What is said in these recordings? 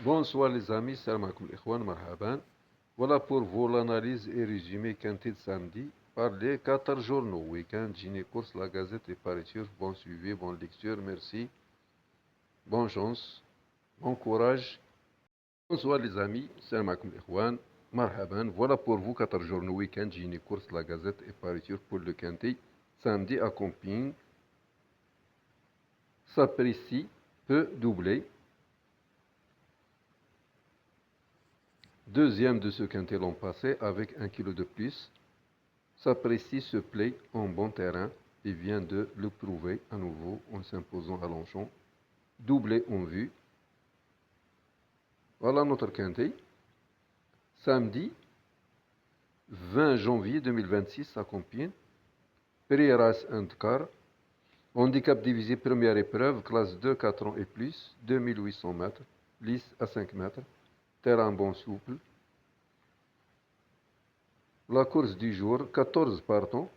Bonsoir les amis, salam alaikum ikhwan, marhaban. Voilà pour vous l'analyse et résumé quintet de samedi par les 4 journaux. Week-end, Giné Course, la Gazette et Pariture. Bon suivi, bonne lecture, merci. Bonne chance, bon courage. Bonsoir les amis, salam alaikum ikhwan, marhaban. Voilà pour vous 4 journaux week-end, Giné Course, la Gazette et Pariture pour le quintet. Samedi à Compiègne. Sapristi peut doubler. Deuxième de ce quintet l'an passé avec 1 kilo de plus. Sapristi se plaît en bon terrain et vient de le prouver à nouveau en s'imposant à Longchamp. Doublé en vue. Voilà notre quintet. Samedi 20 janvier 2026 à Compiègne. Prix and Car. Handicap divisé première épreuve, classe 2, 4 ans et plus, 2800 mètres, lisse à 5 mètres, terrain bon souple. La course du jour, 14 partants.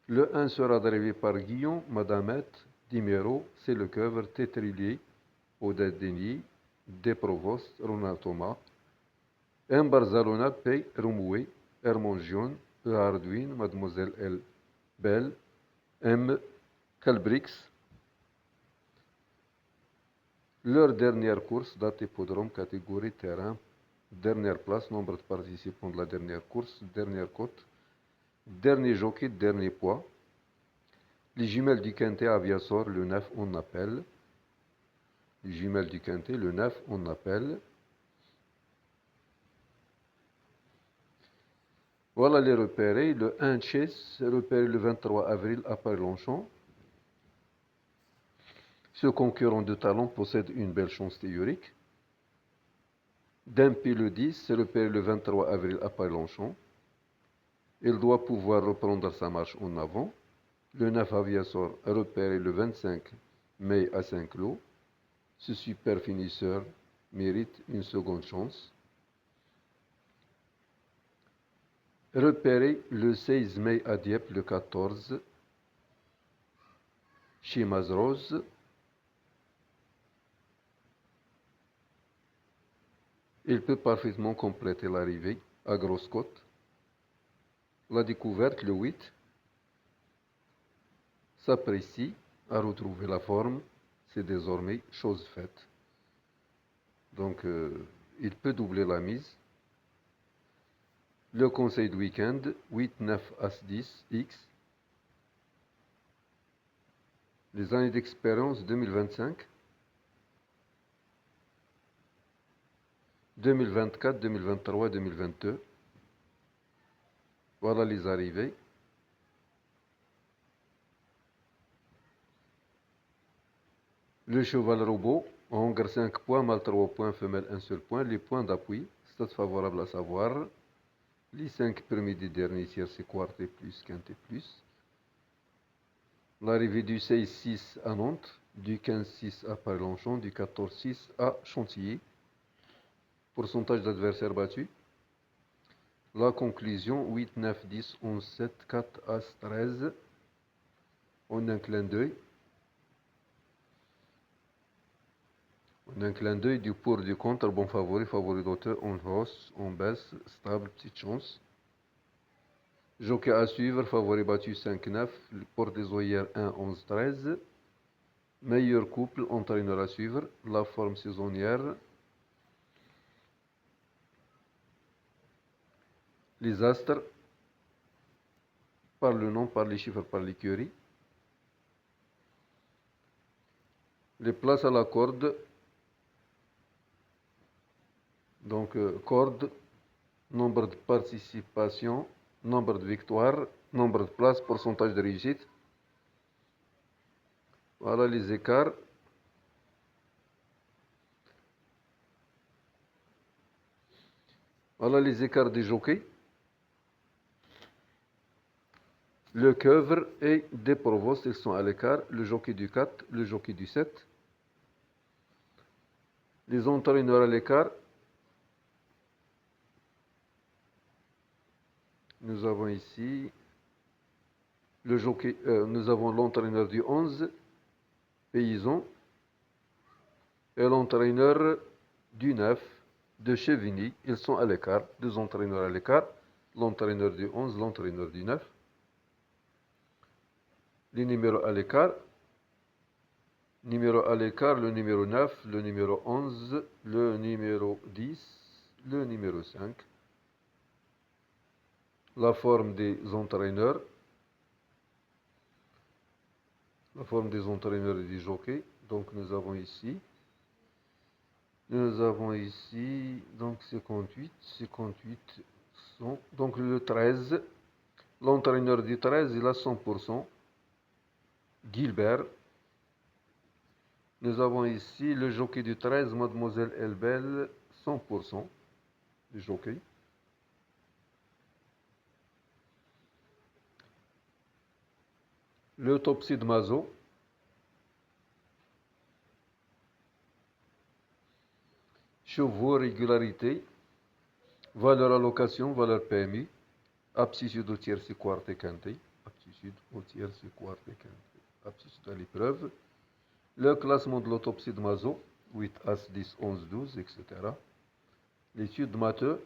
Le 1 sera drivé par Guillaume, Madamette, Dimero, c'est le coeuvre, Tétrillier, Odette Denis, De Provost, Ronald Thomas, M. Barzalona, Pay, Romoué, Hermon Gion, E. Arduin, Mademoiselle L. Bell, M. Calbrix. Leur dernière course, date hippodrome, catégorie terrain, dernière place, nombre de participants de la dernière course, dernière cote, dernier jockey, dernier poids. Les jumelles du Quintet Aviasor, le 9, on appelle. Les jumelles du Quintet, le 9, on appelle. Voilà les repérés. Le 1 Chess, repéré le 23 avril à Paris-Longchamp. Ce concurrent de talent possède une belle chance théorique. Dempy le 10, repéré le 23 avril à Paris-Longchamp. Il doit pouvoir reprendre sa marche en avant. Le 9 Aviasor, repéré le 25 mai à Saint-Cloud. Ce super finisseur mérite une seconde chance. Repéré le 16 mai à Dieppe, le 14 chez Mazrose. Il peut parfaitement compléter l'arrivée à Grosse-Côte. La découverte, le 8, s'apprécie à retrouver la forme. C'est désormais chose faite. Donc, il peut doubler la mise. Le conseil de week-end, 8, 9, As 10, X. Les années d'expérience 2025, 2024, 2023, 2022. Voilà les arrivées. Le cheval robot, Hongre 5 points, mâle 3 points, femelle 1 seul point. Les points d'appui, stade favorable à savoir. Les 5 premiers des derniers tiers, c'est quarté plus, quinté plus. L'arrivée du 16-6 à Nantes, du 15-6 à Paris-Longchamp, du 14-6 à Chantilly. Pourcentage d'adversaires battus. La conclusion, 8, 9, 10, 11, 7, 4, As, 13. En un clin d'œil. En un clin d'œil du pour, du contre, bon favori, favori d'auteur, en hausse, en baisse, stable, petite chance. Jockey à suivre, favori battu 5-9, porte des oeillères 1-11-13. Meilleur couple, entraîneur à suivre, la forme saisonnière. Les astres, par le nom, par les chiffres, par l'écurie. Les places à la corde. Donc, corde, nombre de participations, nombre de victoires, nombre de places, pourcentage de réussite. Voilà les écarts. Voilà les écarts des jockeys. Le coeuvre et des Provost, ils sont à l'écart. Le jockey du 4, le jockey du 7. Les entraîneurs à l'écart. Nous avons ici le jockey, nous avons l'entraîneur du 11, Paysan. et l'entraîneur du 9 de Chevigny. Ils sont à l'écart, deux entraîneurs à l'écart, l'entraîneur du 11, l'entraîneur du 9. Les numéros à l'écart. Numéro à l'écart, le numéro 9, le numéro 11, le numéro 10, le numéro 5. La forme des entraîneurs. La forme des entraîneurs et des jockeys. Donc nous avons ici. Donc 58, 100. Donc le 13. L'entraîneur du 13, il a 100%. Gilbert. Nous avons ici le jockey du 13, Mademoiselle Elbel, 100% du jockey. L'autopsie de Mazo. Chevaux, régularité. Valeur allocation, valeur PMI. Aptitude au tierce quarte quinté. Aptitude au tierce quarte quinté. Aptitude à l'épreuve. Le classement de l'autopsie de Mazo. 8, As, 10, 11, 12, etc. L'étude de Matheux.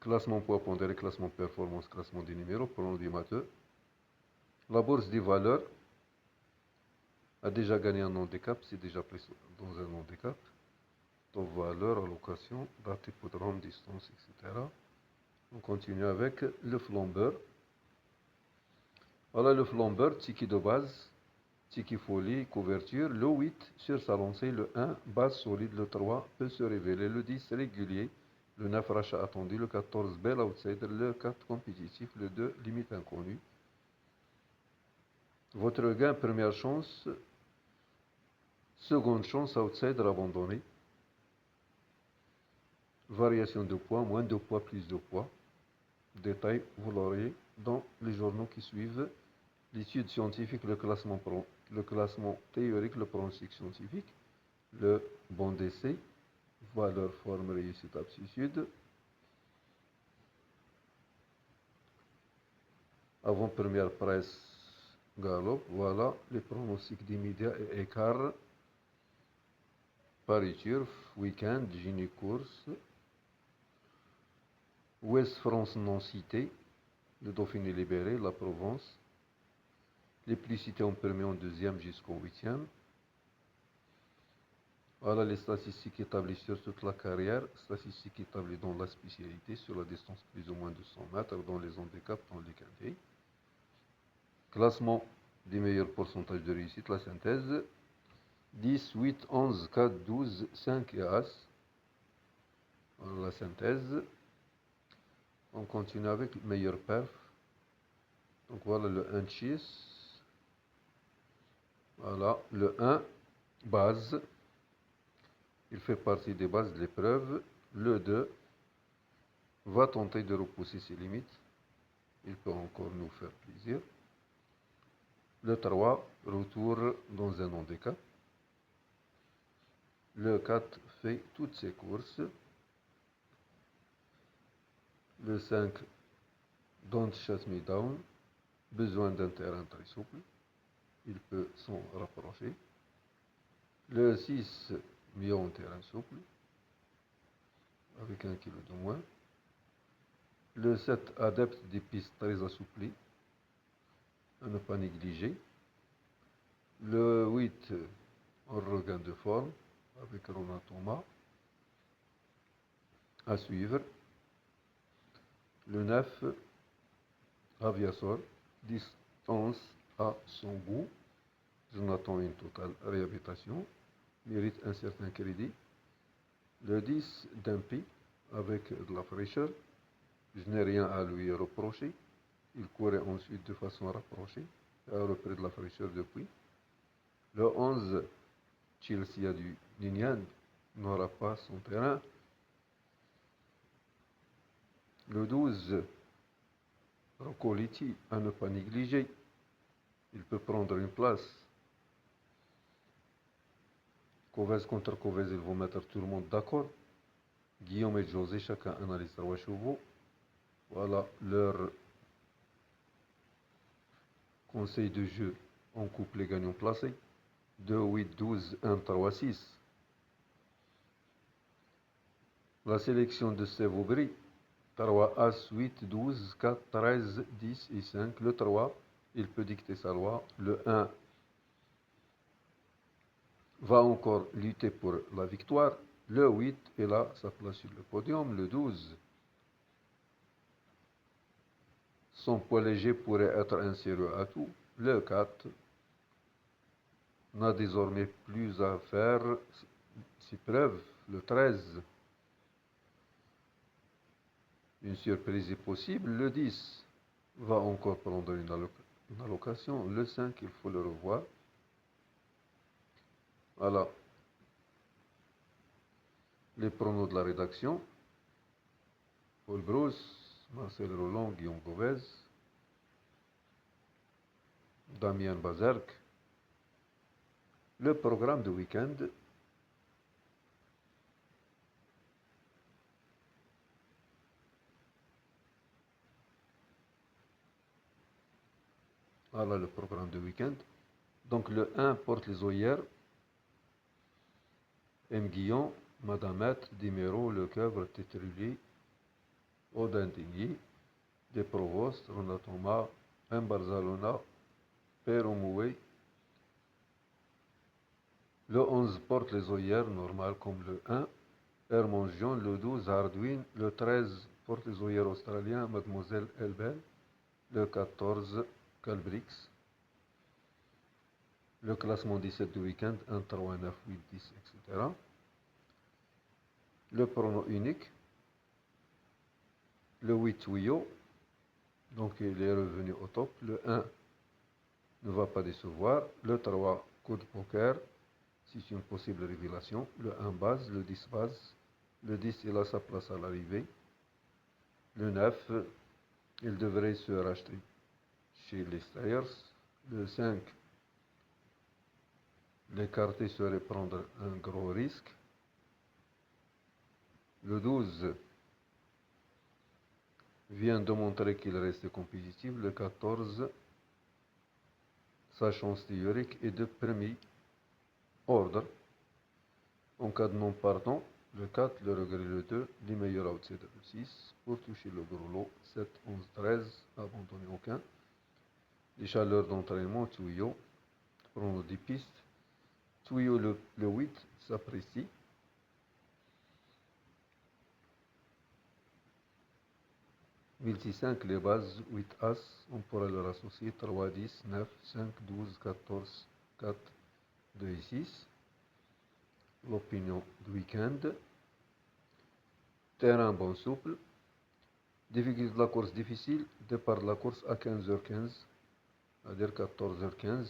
Classement poids pondéré, classement performance, classement des numéros, pronom du Matheux. La bourse des valeurs a déjà gagné un handicap, c'est déjà pris dans un handicap. Donc valeur, allocation, date, hippodrome, distance, etc. On continue avec le flambeur. Voilà le flambeur, ticket de base, ticket folie, couverture. Le 8 sur sa lancée, le 1 base solide, le 3 peut se révéler, le 10 régulier, le 9 rachat attendu, le 14 bel outsider, le 4 compétitif, le 2 limite inconnue. Votre gain, première chance, seconde chance, outsider abandonné. Variation de poids, moins de poids, plus de poids. Détail, vous l'aurez dans les journaux qui suivent. L'étude scientifique, le classement théorique, le pronostic scientifique, le bon d'essai, valeur, forme, réussite, aptitude. Avant-première presse, galop, voilà les pronostics d'immédiat et écart. Paris Turf, week-end, Gini course. Ouest France non cité, le Dauphiné libéré, la Provence. Les plus cités en premier, en deuxième jusqu'au huitième. Voilà les statistiques établies sur toute la carrière, statistiques établies dans la spécialité, sur la distance plus ou moins de 100 mètres, dans les handicaps, dans les quintés. Classement des meilleurs pourcentages de réussite, la synthèse. 10, 8, 11, 4, 12, 5 et As. Voilà la synthèse. On continue avec le meilleur perf. Donc voilà le 1 chis. Voilà le 1 base. Il fait partie des bases de l'épreuve. Le 2 va tenter de repousser ses limites. Il peut encore nous faire plaisir. Le 3, retour dans un handicap. Le 4 fait toutes ses courses. Le 5, Don't Shut Me Down. Besoin d'un terrain très souple. Il peut s'en rapprocher. Le 6, mieux en terrain souple. Avec 1 kg de moins. Le 7, adepte des pistes très assouplies. À ne pas négliger. Le 8, en regain de forme. Avec Romain Thomas. À suivre. Le 9, Aviasol. Distance à son goût. Jonathan une totale réhabilitation. Mérite un certain crédit. Le 10, Dumpy. Avec de la fraîcheur. Je n'ai rien à lui reprocher. Il courait ensuite de façon rapprochée. Il a repris de la fraîcheur depuis. Le 11, Chelsea du Ninian n'aura pas son terrain. Le 12, Roccoliti à ne pas négliger. Il peut prendre une place. Covez contre Covez, ils vont mettre tout le monde d'accord. Guillaume et José, chacun analyse 3 chevaux. Voilà leur conseil de jeu On coupe les gagnants placés. 2, 8, 12, 1, 3, 6. La sélection de Sévobry. 3, As, 8, 12, 4, 13, 10 et 5. Le 3, il peut dicter sa loi. Le 1 va encore lutter pour la victoire. Le 8 est là, sa place sur le podium. Le 12, son poids léger pourrait être un sérieux atout. Le 4 n'a désormais plus à faire ses preuves. Le 13, une surprise est possible. Le 10 va encore prendre une allocation. Le 5, il faut le revoir. Voilà les pronos de la rédaction. Paul Brousse, Marcel Roland, Guillaume Gauvez, Damien Bazerk. Le programme de week-end. Voilà le programme de week-end. Donc le 1 porte les œillères. M. Guillon, Madamette, Dimero, Lecoeuvre, Tétrulli, Audintigny, Des Provost, Ronald Thomas, M. Barzalona, Père Moué. Le 11 porte les œillères, normal comme le 1. Hermangion, le 12, Hardwin. Le 13 porte les œillères australiens, Mademoiselle Elbel. Le 14, Calbrix. Le classement 17 du week-end, 1, 3, 9, 8, 10, etc. Le pronom unique. Le 8, Tuyau. Donc il est revenu au top. Le 1 ne va pas décevoir. Le 3, coup de poker. C'est une possible révélation. Le 1 base, le 10 base. Le 10, il a sa place à l'arrivée. Le 9, il devrait se racheter chez les Stayers. Le 5, l'écarté serait prendre un gros risque. Le 12 vient de montrer qu'il reste compétitif. Le 14, sa chance théorique est de premier ordre. En cas de non partant, le 4, le regret, le 2, les meilleurs outsiders, le 6, pour toucher le gros lot, 7, 11, 13, abandonner aucun. Les chaleurs d'entraînement, tuyau, prendre des pistes. Tuyau, le 8, s'apprécie. Multi-5, les bases, 8 As, on pourra leur associer 3, 10, 9, 5, 12, 14, 4, 2 et 6. L'opinion du week-end. Terrain bon souple. Difficulté de la course difficile. Départ de la course à 15h15, c'est-à-dire 14h15.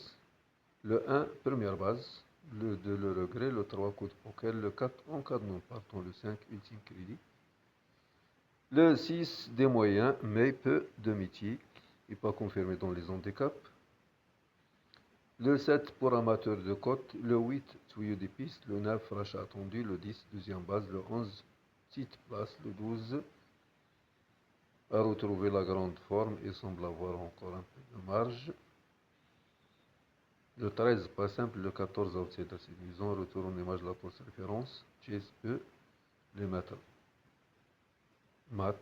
Le 1, première base. Le 2, le regret. Le 3, coup de poker. Le 4, en cas de non partant. Le 5, ultime crédit. Le 6, des moyens, mais peu de métier. Et pas confirmé dans les handicaps. Le 7 pour amateur de côte. Le 8, tuyau des pistes. Le 9, rachat attendu. Le 10, deuxième base. Le 11, petite place. Le 12, a retrouvé la grande forme et semble avoir encore un peu de marge. Le 13, pas simple. Le 14, outsider séduisant. Retour en image de la course référence. Chase E, les maîtres. Mat.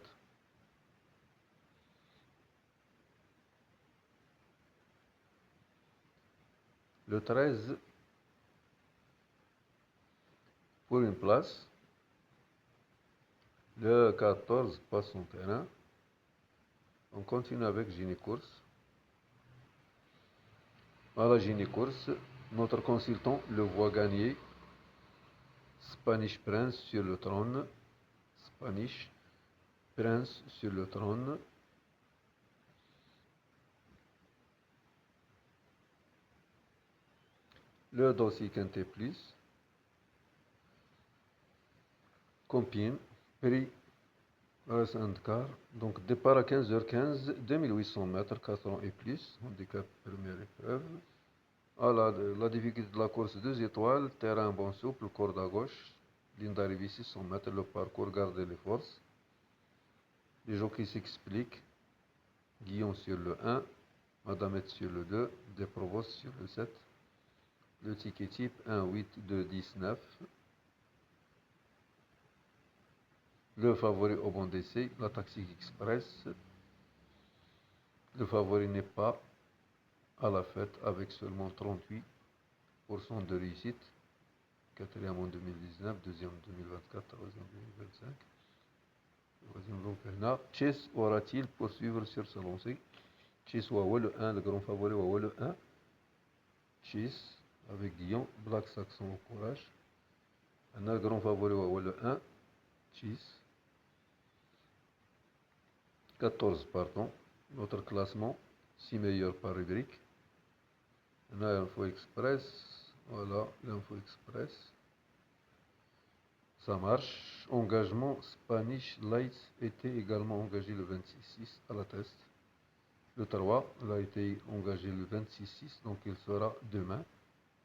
Le 13, pour une place. Le 14 passe son terrain. On continue avec Gini Course. À la Gini Course, notre consultant le voit gagner. Spanish Prince sur le trône. Spanish Prince sur le trône. Le dossier Quintet Plus. Compine. Prix Race and Car. Donc départ à 15h15, 2800 mètres, 4 ans et plus. Handicap première épreuve. À la difficulté de la course 2 étoiles, terrain bon souple, corde à gauche, ligne d'arrivée 600 mètres, le parcours garder les forces. Les jockeys s'expliquent. Guillaume sur le 1, Madame sur le 2, des Provos sur le 7. Le ticket type 1, 8, 2, 10, 9. Le favori au bon d'essai, la Taxi Express. Le favori n'est pas à la fête avec seulement 38% de réussite. Quatrième en 2019, deuxième en 2024, troisième en 2025. Troisième donc là. Chess aura-t-il poursuivre sur sa lancée? Chess ou le 1, le grand favori ou le 1. Chess avec Guillaume, Black Saxon au courage. Le grand favori ou le 1. Chess. 14, pardon. Notre classement, 6 meilleurs par rubrique. On a l'info express. Voilà, l'info express. Ça marche. Engagement Spanish Lights était également engagé le 26-6 à la test. Le 3 a été engagé le 26-6, donc il sera demain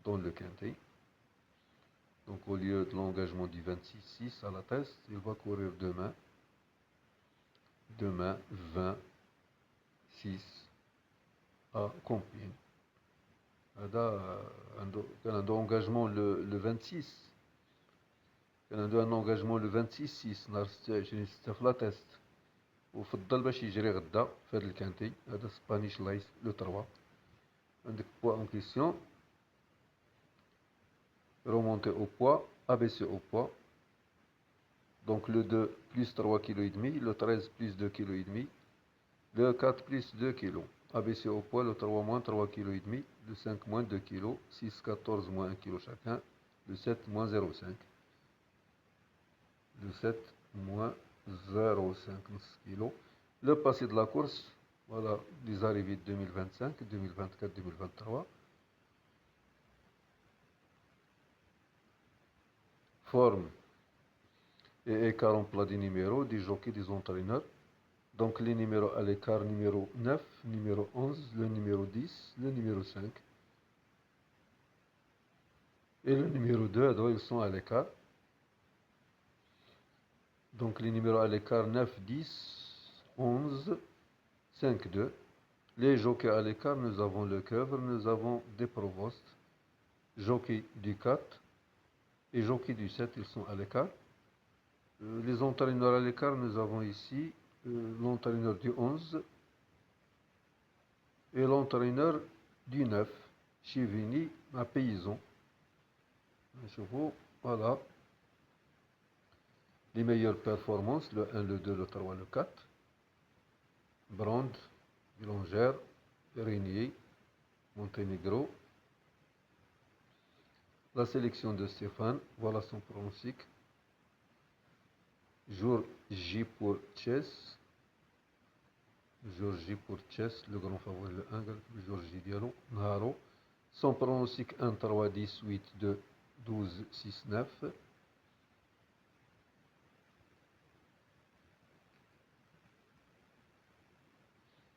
dans le quintet. Donc au lieu de l'engagement du 26-6 à la test, il va courir demain. Demain 26 à Compiègne. Il y a un engagement le 26. Il y a un engagement le 26-6. C'est la test. وفضل باش يجري غدا في هذا الكانتي هذا سبانيش لايس لو 3 عندك بوا اون كيسيون remonter au poids abaisser au poids donc le 2 plus 3 kg et demi, le 13 plus 2 kg et demi, le 4 plus 2 kg abaisser au poids, le 3 moins 3 kg et demi, le 5 moins 2 kg, 6 14 moins 1 kg chacun, le 7 moins 0,5, le 7 moins 0,5 kg. Le passé de la course, voilà, les arrivées de 2025, 2024, 2023. Forme et écart en plat des numéros, des jockeys, des entraîneurs. Donc les numéros à l'écart, numéro 9, numéro 11, le numéro 10, le numéro 5. Et le numéro 2, ils sont à l'écart. Donc les numéros à l'écart 9, 10, 11, 5, 2. Les jockeys à l'écart, nous avons le Coeuvre, nous avons des Provost, jockey du 4 et jockey du 7, ils sont à l'écart. Les entraîneurs à l'écart, nous avons ici l'entraîneur du 11 et l'entraîneur du 9, Chivini, un paysan. Un chevaux, voilà. Les meilleures performances, le 1, le 2, le 3, le 4. Brand, Boulangère, Régnier, Monténégro. La sélection de Stéphane, voilà son pronostic. Jour J pour Chess. Jour J pour Chess, le grand favori, le 1, jour J Diallo, Naro. Son pronostic 1, 3, 10, 8, 2, 12, 6, 9.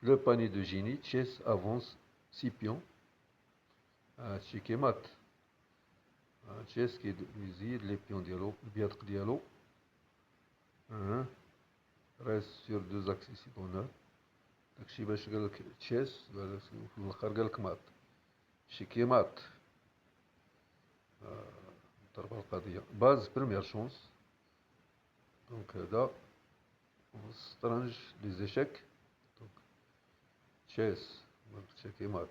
Le panier de Gini, Chess avance 6 pions. Chiquemat. Chess qui est les pions Diallo, Biatre Diallo. Reste sur 2 axes ici d'honneur. داكشي باش قالك تشيس في الاخر قالك مات شيكي مات ضربة القضية باز بريمير شونس دونك هذا سترانج لي زيشيك دونك تشيس شيكي مات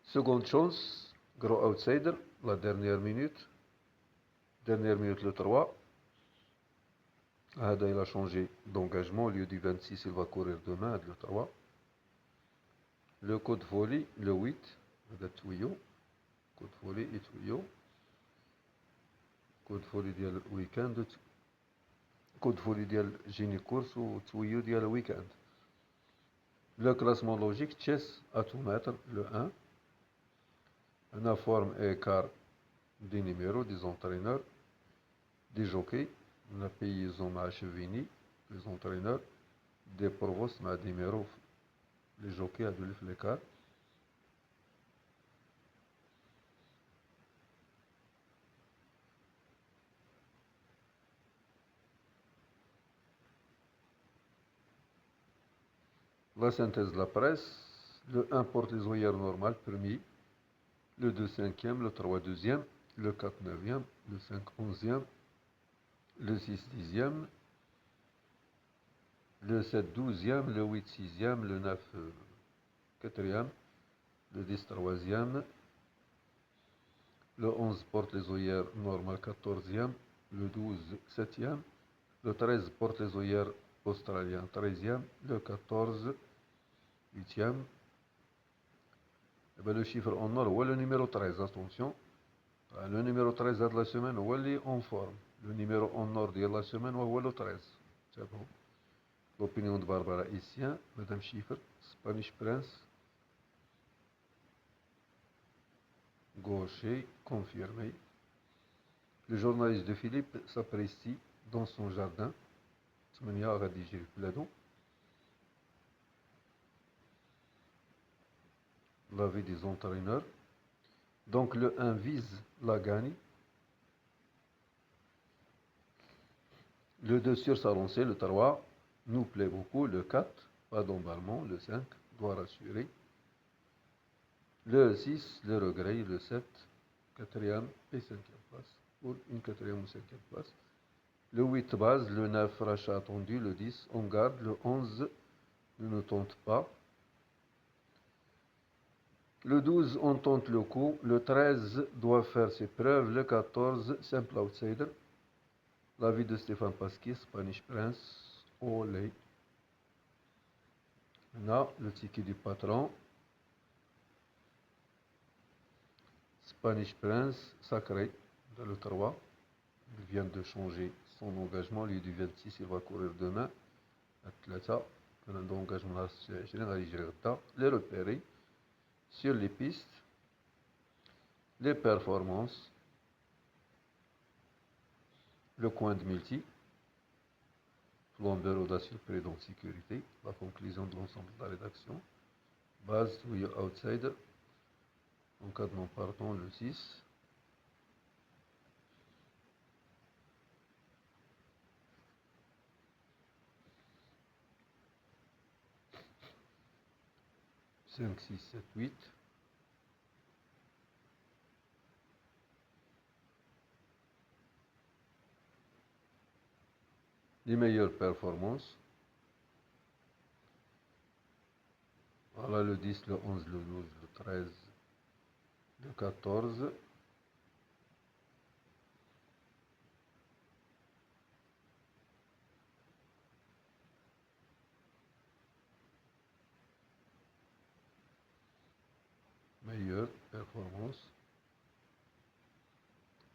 سكوند شونس غرو اوتسايدر لا ديرنيير مينوت لو 3. هذا il a changé d'engagement au lieu du 26 il va courir demain le 3. Le code volley le 8 هذا تويو كود فولي et تويو كود فولي ديال الويكاند كود فولي ديال جيني كورس وتويو ديال الويكاند. Le classement logique Chess à tout mettre le 1. La forme et écart des numéros des entraîneurs des jockeys. On a paysan مع Chevigny les entraîneurs des Provos مع numéros les jockeys à de l'écart. La synthèse de la presse. Le 1 porte les oeillères normales, premier. Le 2 cinquième, le 3 deuxième, le 4 neuvième, le 5 onzième, le 6 dixième, le 7 douzième, le 8 sixième, le 9 quatrième, le 10 troisième, le 11 porte les oeillères normales quatorzième, le 12 septième, le 13 porte les oeillères australiennes treizième, le 14 huitième. Et bien le chiffre en or, ou le numéro 13, attention. Le numéro 13 de la semaine, ou est en forme. Le numéro en or de la semaine, ou le 13. C'est bon. L'opinion de Barbara Issien, Madame Schiffer, Spanish Prince, gaucher, confirmé. Le journaliste de Philippe s'apprécie dans son jardin. Semaine à rédiger le pladon. L'avis des entraîneurs. Donc le 1 vise la gagne. Le 2 sur sa lancée, le 3 nous plaît beaucoup. Le 4, pas d'emballement. Le 5 doit rassurer. Le 6, le regret. Le 7, quatrième et cinquième place. Pour une quatrième ou cinquième place. Le 8 base, le 9 rachat attendu, le 10 on garde, le 11 ne tente pas. Le 12 on tente le coup, le 13 doit faire ses preuves, le 14 simple outsider. L'avis de Stéphane Pasquier, Spanish Prince, olé. Là, le ticket du patron. Spanish Prince, sacré, dans le 3. Il vient de changer son engagement, lui du 26, il va courir demain. Atleta, un engagement les repérer sur les pistes, les performances, le coin de multi, flambeur audacieux prudent sécurité, la conclusion de l'ensemble de la rédaction, base ou outsider, en cas de non pardon le 6, cinq, 6, 7, 8. Les meilleures performances. Voilà le 10, le 11, le 12, le 13, le 14. Meilleure performance.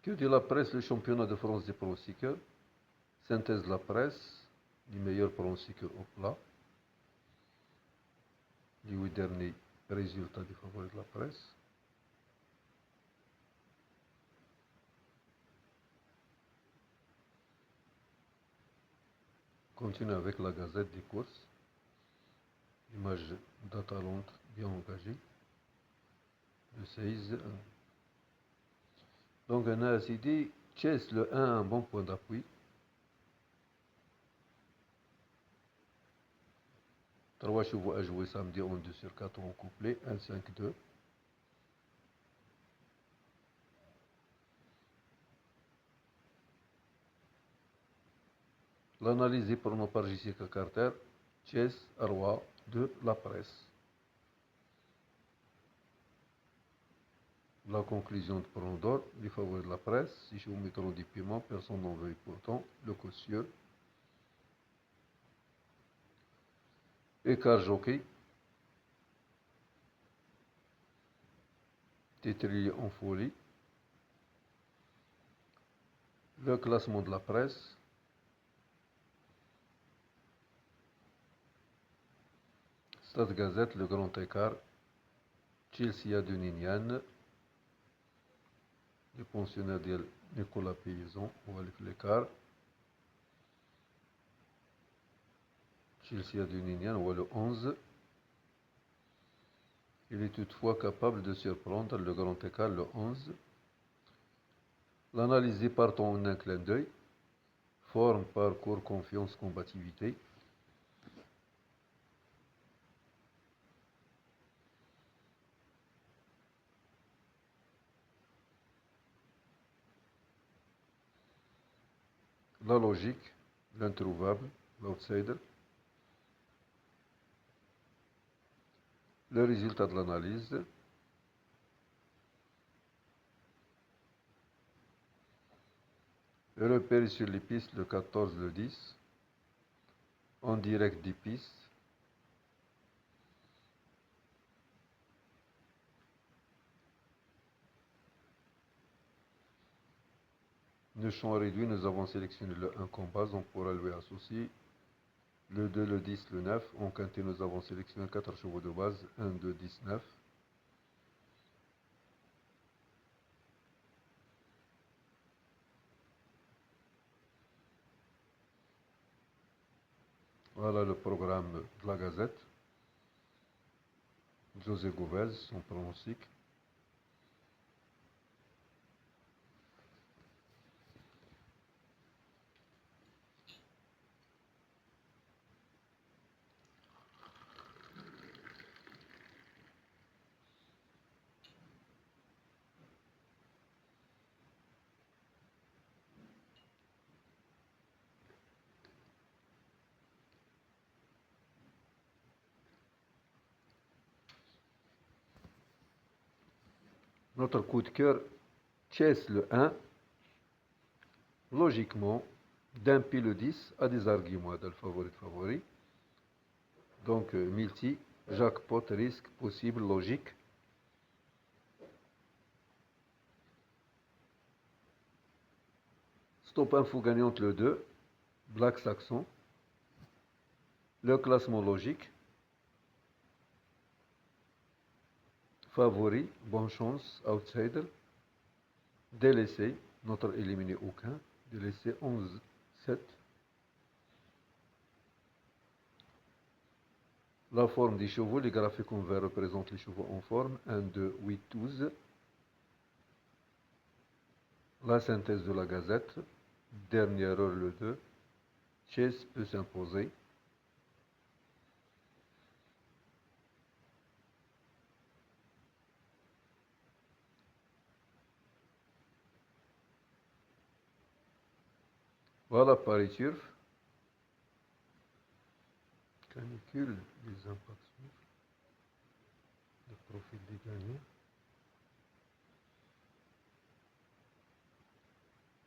Que dit la presse, le championnat de France des pronostiqueurs? Synthèse de la presse, les meilleurs pronostiqueurs au plat. Les 8 derniers résultats des favoris de la presse. Continue avec la gazette des courses. Image d'atalante bien engagée. Le 16. Donc on a dit Chess le 1 un bon point d'appui. 3 chevaux à jouer samedi en 2 sur 4 en couplet. 1, 5, 2. L'analyse est prono par Jessica Carter. Chess, roi de la presse. La conclusion de Prondor, les favoris de la presse. Si je vous mets trop du piment, personne n'en veut pourtant. Le caution. Écart jockey. Tétrier en folie. Le classement de la presse. Stade Gazette, le grand écart. Chelsea de Ninian. Le pensionnaire de Nicolas Paysan, ou avec l'écart. Chelsea de Ninian, ou le 11. Il est toutefois capable de surprendre le grand écart, le 11. L'analyse partant en un clin d'œil. Forme, parcours, confiance, combativité. la logique, l'introuvable, l'outsider, le résultat de l'analyse, repérer sur les pistes le 14, le 10, en direct des pistes, le champ réduit, nous avons sélectionné le 1 comme base, on pourra lui associer le 2, le 10, le 9. En quintet, nous avons sélectionné 4 chevaux de base, 1, 2, 10, 9. Voilà le programme de la Gazette. José Gomez, son pronostic. Notre coup de cœur, Chess le 1. Logiquement, d'un pile le 10 a des arguments de favori. Donc, multi, jackpot, risque, possible, logique. Stop info gagnante le 2, Black Saxon. Le classement logique. Favori, bonne chance, outsider. Délaissé, notre éliminé aucun. Délaissé 11, 7. La forme des chevaux, les graphiques en vert représentent les chevaux en forme. 1, 2, 8, 12. La synthèse de la Gazette. Dernière heure le 2. Chess peut s'imposer. Voilà Paris Turf. Canicule, les impacts, le profil des gagnants.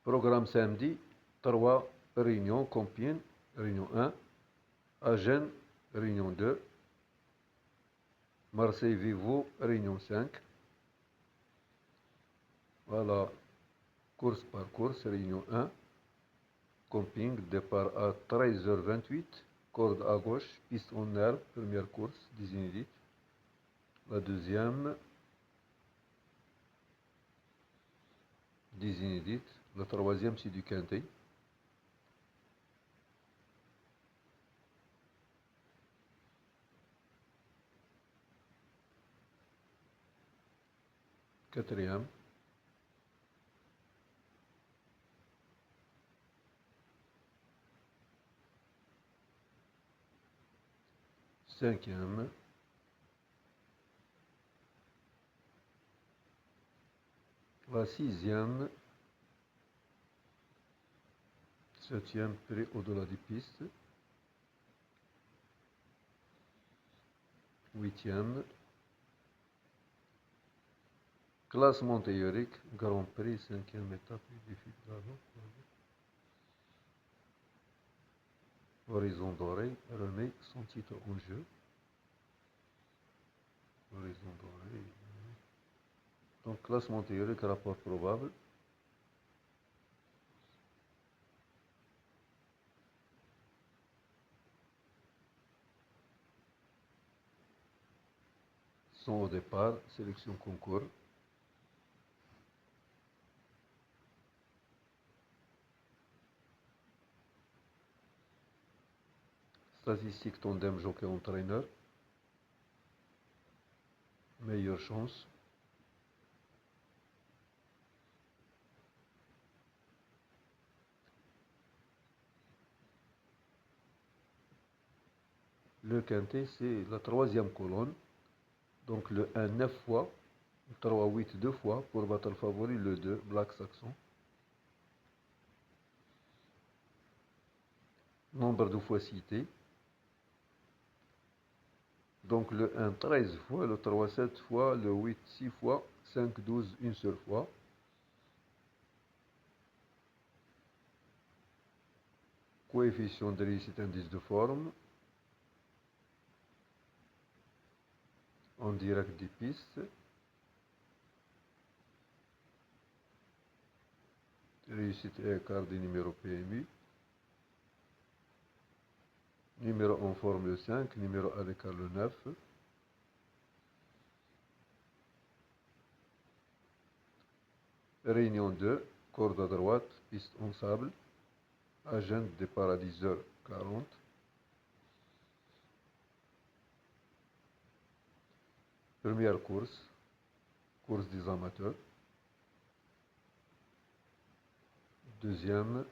Programme samedi, 3 réunions, Compiègne, réunion 1, Agen, réunion 2, Marseille-Vivo, réunion 5. Voilà, course par course, réunion 1, Camping, départ à 13h28, corde à gauche, piste en herbe, première course, 10 inédites. La deuxième, 10 inédites. La troisième, c'est du quintet. Quatrième, cinquième, la sixième, septième prix au-delà des pistes, huitième, classement théorique, Grand Prix, cinquième étape du défi de l'avant. Horizon doré remet son titre en jeu. Horizon doré. Donc, classement théorique, rapport probable. Son au départ, sélection concours. Statistique tandem jockey entraîneur. Meilleure chance. Le quintet, c'est la troisième colonne. Donc le 1, 9 fois. Le 3, 8, 2 fois. Pour battre le favori, le 2, Black Saxon. Nombre de fois cité. Donc le 1, 13 fois, le 3, 7 fois, le 8, 6 fois, 5, 12, une seule fois. Coefficient de réussite, indice de forme. En direct des pistes. Réussite et écart des numéros PMU. Numéro en forme le 5, numéro à l'écart le 9. Réunion 2, corde à droite, piste en sable. Agent départ à 10h40. Première course, course des amateurs. Deuxième,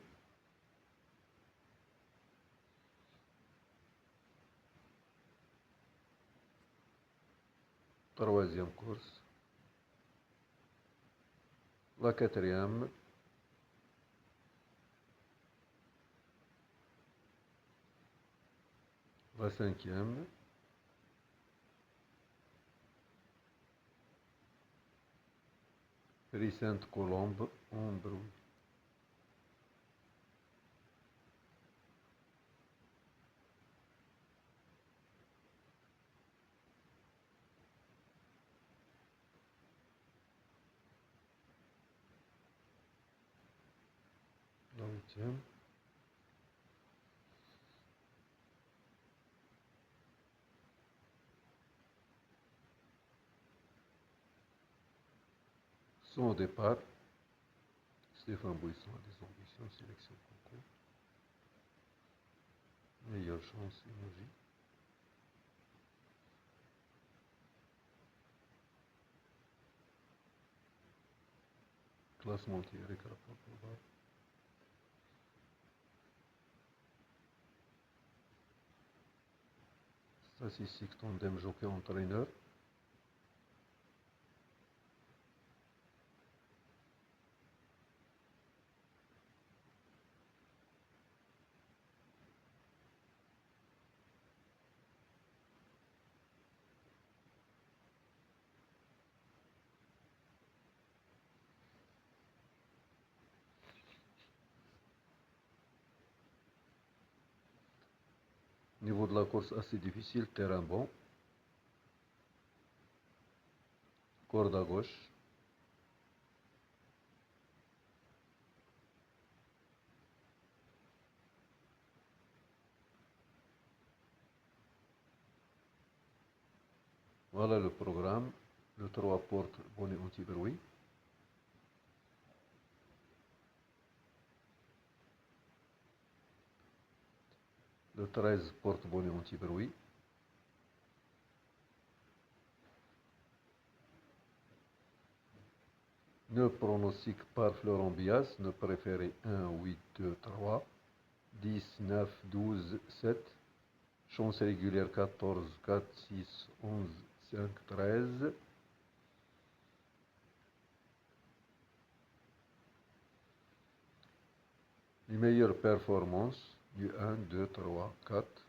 troisième course. La quatrième, la cinquième, Prix Sainte-Colombe en Brouille. La huitième. Son départ, Stéphane Bouisson a des ambitions, sélection concours. Meilleure chance, énergie. Classement théorique, rapport probable. Statistique, tandem, jockey, entraîneur. Niveau de la course assez difficile, terrain bon. Corde à gauche. Voilà le programme. Le 3 porte bonnet anti-bruit. Le 13 porte bonnet anti-bruit. Ne pronostic par Florent Bias, ne préférez 1, 8, 2, 3, 10, 9, 12, 7. Chance régulière 14, 4, 6, 11, 5, 13. Les meilleures performances du 1, 2, 3, 4.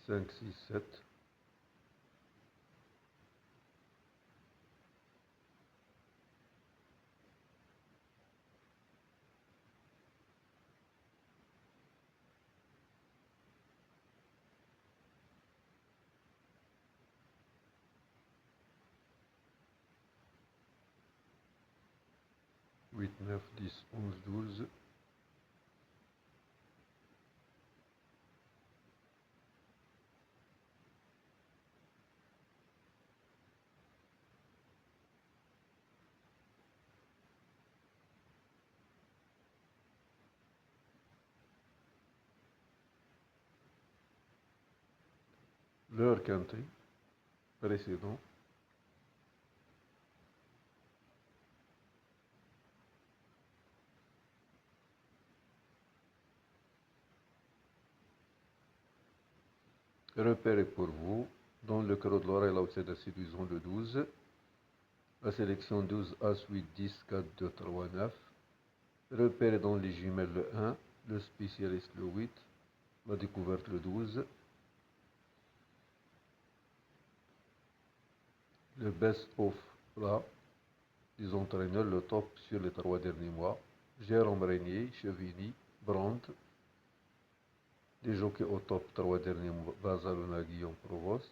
5, 6, 7. Huit, 9, 10, 11, 12. L'heure quintée précédent. Repérez pour vous, dans le creux de l'oreille, là où c'est séduisant le 12, la sélection 12, As, 8, 10, 4, 2, 3, 9. Repérez dans les jumelles le 1, le spécialiste le 8, la découverte le 12, le best-of là, des entraîneurs, le top sur les 3 derniers mois, Jérôme Régnier, Chevigny, Brandt, des jockeys au top 3 derniers mois, Bazalona, Guillaume, Provost,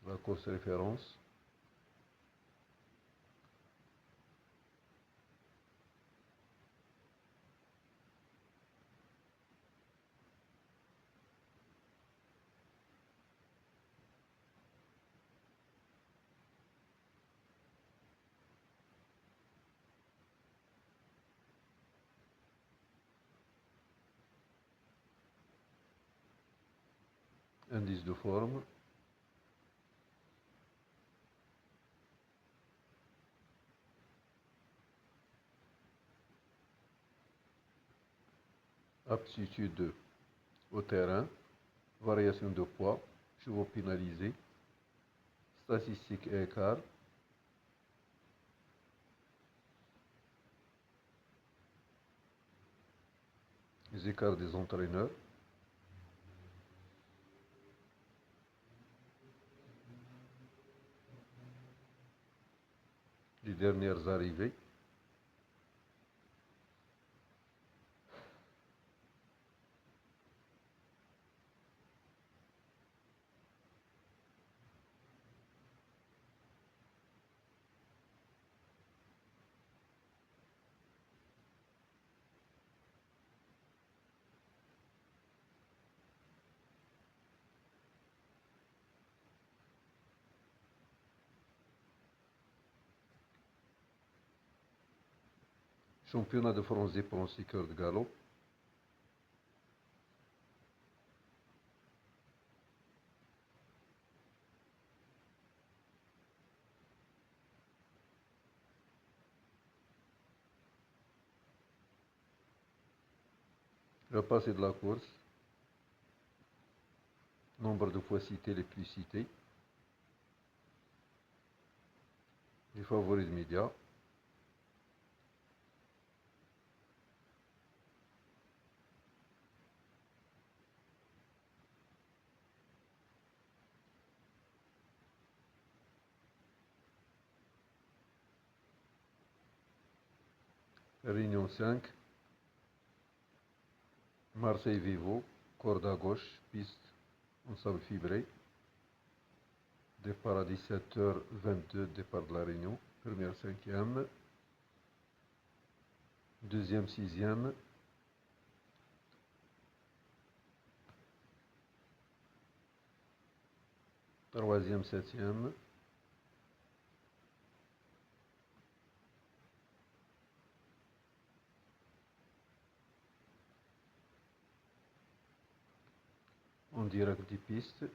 la course référence, indice de forme, aptitude au terrain, variation de poids, chevaux pénalisés, statistiques et écarts, les écarts des entraîneurs, les dernières arrivées, championnat de France des pronostiqueurs de galop, le passé de la course, nombre de fois cités les plus cités, les favoris de médias, Réunion 5, Marseille Vivo, corde à gauche, piste en sable fibré, départ à 17h22, départ de la Réunion, première cinquième, deuxième sixième, troisième septième, en direct des pistes,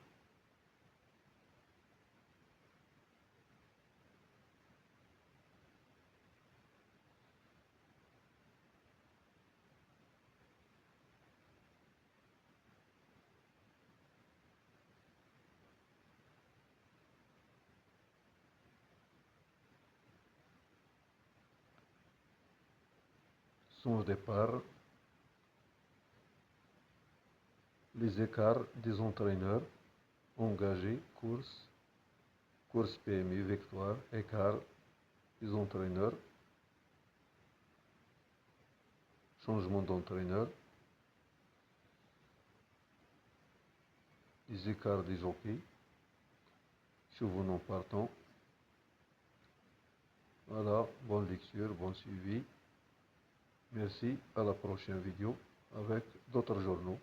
son départ, les écarts des entraîneurs, engagés, course PMU, victoire, écart des entraîneurs, changement d'entraîneur, les écarts des jockeys, chevaux non partants. Voilà, bonne lecture, bon suivi. Merci, à la prochaine vidéo avec d'autres journaux.